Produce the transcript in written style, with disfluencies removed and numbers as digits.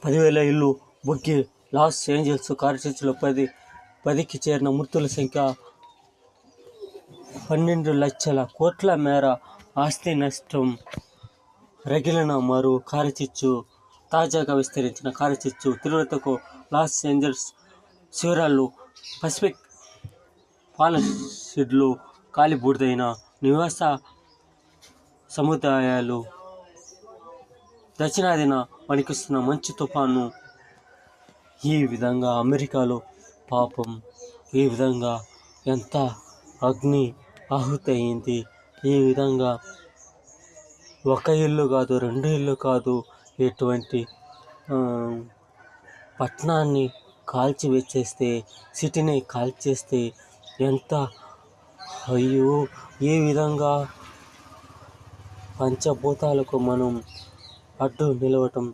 10,000 ఇళ్లు బుగ్గి. Los Angeles కాల్చివేతలో 10కి చేరిన మృతుల సంఖ్య 12 లక్షల కోట్ల మేర ఆస్తి నష్టం. రగిలిన మరో కారుచిచ్చు. తాజాగా విస్తరించిన కారుచిచ్చు తీవ్రతకు లాస్ ఏంజల్స్ శివార్లలో పసిఫిక్ పాలసిడ్లో కాలి బూడిదైన నివాస సముదాయాలు. దక్షిణాదిన వణికిస్తున్న మంచు తుఫాను. ఈ విధంగా అమెరికాలో పాపం ఈ విధంగా ఎంత అగ్ని ఆహుతయింది. ఈ విధంగా ఒక ఇల్లు కాదు, 2 ఇల్లు కాదు, ఇటువంటి పట్టణాన్ని కాల్చివేసేస్తే, సిటీని కాల్చేస్తే ఎంత అయ్యో. ఈ విధంగా పంచభూతాలకు మనం అడ్డు నిలవటం